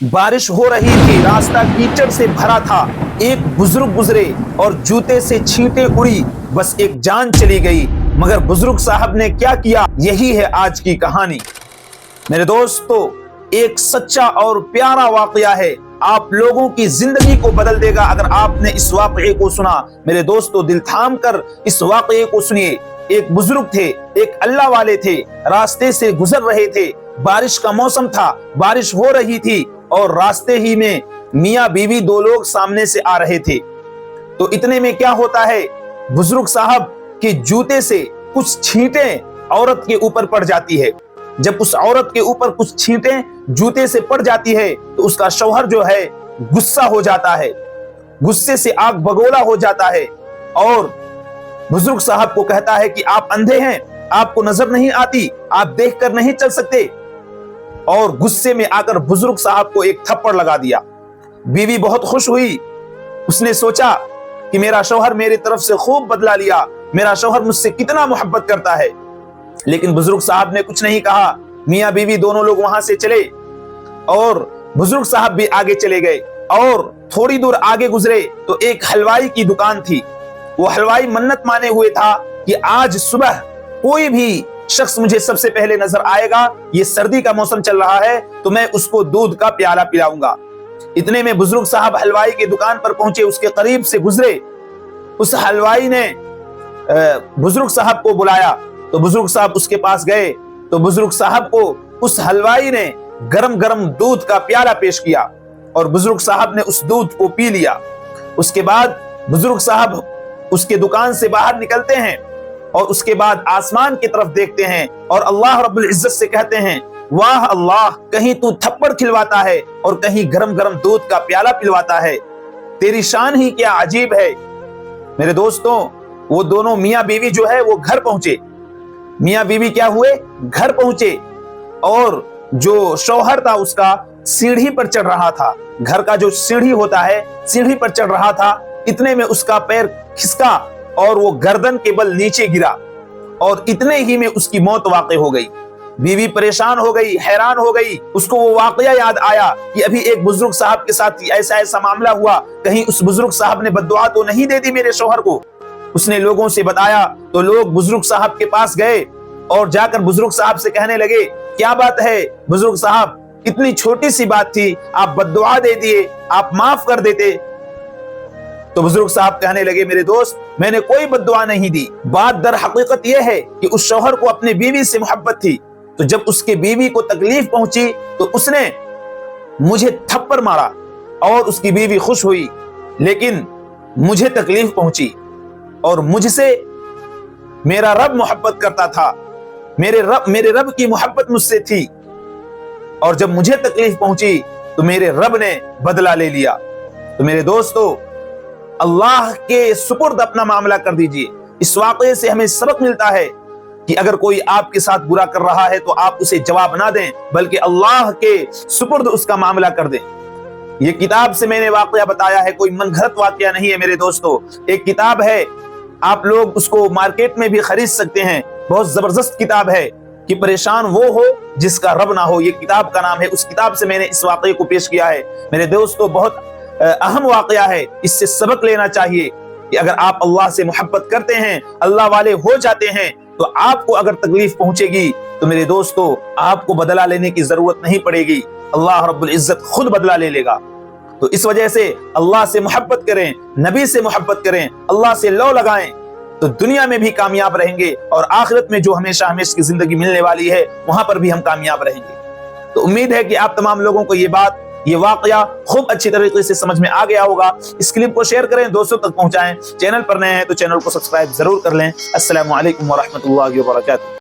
बारिश हो रही थी, रास्ता कीचड़ से भरा था, एक बुजुर्ग गुजरे और जूते से छींटे उड़ी, बस एक जान चली गई। मगर बुजुर्ग साहब ने क्या किया, यही है आज की कहानी। मेरे दोस्तों, एक सच्चा और प्यारा वाकया है, आप लोगों की जिंदगी को बदल देगा अगर आपने इस वाकये को सुना। मेरे दोस्तों, दिल थाम कर इस वाकये को सुनिए। एक बुजुर्ग थे, एक अल्लाह वाले थे, रास्ते से गुजर रहे थे, बारिश का मौसम था, बारिश हो रही थी और रास्ते ही में मियाँ बीवी दो लोग सामने से आ रहे थे। तो इतने में क्या होता है, बुजुर्ग साहब के जूते से कुछ छींटें औरत के ऊपर पड़ जाती है। जब उस औरत के ऊपर कुछ छींटें जूते से पड़ जाती है तो उसका शौहर जो है गुस्सा हो जाता है, गुस्से से आग बगोला हो जाता है और बुजुर्ग साहब को कहता है कि आप अंधे हैं, आपको नजर नहीं आती, आप देखकर नहीं चल सकते। और गुस्से में आकर बुजुर्ग साहब को एक थप्पड़ लगा दिया। बीवी बहुत खुश हुई, उसने सोचा कि मेरा शौहर मेरी तरफ से खूब बदला लिया, मेरा शौहर मुझसे कितना मोहब्बत करता है। लेकिन बुजुर्ग साहब ने कुछ नहीं कहा। मियाँ बीवी दोनों लोग वहां से चले और बुजुर्ग साहब भी आगे चले गए और थोड़ी दूर आगे गुजरे तो एक हलवाई की दुकान थी। वो हलवाई मन्नत माने हुए था कि आज सुबह कोई भी शख्स मुझे सबसे पहले नजर आएगा, ये सर्दी का मौसम चल रहा है, तो मैं उसको दूध का प्याला पिलाऊंगा। इतने में बुजुर्ग साहब हलवाई की दुकान पर पहुंचे, उसके करीब से गुजरे। उस हलवाई ने बुजुर्ग साहब को बुलाया तो बुजुर्ग साहब उसके पास गए तो बुजुर्ग साहब को उस हलवाई ने गरम गरम दूध का प्याला पेश किया और बुजुर्ग साहब ने उस दूध को पी लिया। उसके बाद बुजुर्ग साहब उसके दुकान से बाहर निकलते हैं और उसके बाद आसमान की तरफ देखते हैं और अल्लाह रब्बुल इज्जत से कहते हैं, वाह अल्लाह, कहीं तू थप्पड़ खिलवाता है और कहीं गरम गरम दूध का प्याला पिलवाता है, तेरी शान ही क्या अजीब है। मेरे दोस्तों, वो दोनों मियाँ बीवी जो है वो घर पहुंचे। मियाँ बीवी क्या हुए, घर पहुंचे और जो शौहर था उसका सीढ़ी पर चढ़ रहा था। घर का जो सीढ़ी होता है, सीढ़ी पर चढ़ रहा था। इतने में उसका पैर खिसका और वो गर्दन के बल नीचे गिरा और इतने ही में उसकी मौत वाक़ई हो गई। बीवी परेशान हो गई, हैरान हो गई। उसको वो वाक़या याद आया कि अभी एक बुजुर्ग साहब के साथ ऐसा ऐसा मामला हुआ, कहीं उस बुजुर्ग साहब ने बद्दुआ तो नहीं दे दी मेरे शौहर को। उसने लोगों से बताया तो लोग बुजुर्ग साहब के पास गए और जाकर बुजुर्ग साहब से कहने लगे, क्या बात है बुजुर्ग साहब, इतनी छोटी सी बात थी, आप बद्दुआ दे दिए, आप माफ कर देते। तो बुजुर्ग साहब कहने लगे, मेरे दोस्त, मैंने कोई बद्दुआ नहीं दी। बात दर हकीकत यह है कि उस शौहर को अपनी बीवी से मोहब्बत थी, तो जब उसके बीवी को तकलीफ पहुंची तो उसने मुझे थप्पड़ मारा और उसकी बीवी खुश हुई, लेकिन मुझे तकलीफ पहुंची और मुझसे मेरा रब मोहब्बत करता था, मेरे रब की मोहब्बत मुझसे थी और जब मुझे तकलीफ पहुंची तो मेरे रब ने बदला ले लिया। तो मेरे दोस्तों, अल्लाह के सुपुर्द अपना मामला कर दीजिए। इस वाक़ये से हमें सबक मिलता है कि अगर कोई आपके साथ बुरा कर रहा है तो आप उसे जवाब ना दें, बल्कि अल्लाह के सुपुर्द उसका मामला कर दें। ये किताब से मैंने वाक़या बताया है, कोई मनगढ़ंत वाक़या नहीं है मेरे दोस्तों। एक किताब है, आप लोग उसको मार्केट में भी खरीद सकते हैं। बहुत जबरदस्त किताब है कि परेशान वो हो जिसका रब ना हो, ये किताब का नाम है। उस किताब से मैंने इस वाक़ये को पेश किया है। मेरे दोस्तों, बहुत अहम वाक़या है, इससे सबक लेना चाहिए कि अगर आप अल्लाह से मोहब्बत करते हैं, अल्लाह वाले हो जाते हैं, तो आपको अगर तकलीफ पहुंचेगी तो मेरे दोस्तों आपको बदला लेने की जरूरत नहीं पड़ेगी, अल्लाह रब्बुल इज्जत खुद बदला ले लेगा। तो इस वजह से अल्लाह से मोहब्बत करें, नबी से मोहब्बत करें, अल्लाह से लौ लगाएं, तो दुनिया में भी कामयाब रहेंगे और आखिरत में जो हमेशा हमेशा की जिंदगी मिलने वाली है वहां पर भी हम कामयाब रहेंगे। तो उम्मीद है कि आप तमाम लोगों को ये वाकया खूब अच्छी तरीके से समझ में आ गया होगा। इस क्लिप को शेयर करें, दोस्तों तक पहुंचाएं। चैनल पर नए हैं तो चैनल को सब्सक्राइब जरूर कर लें। अस्सलामु अलैकुम व रहमतुल्लाहि व बरकातुहू।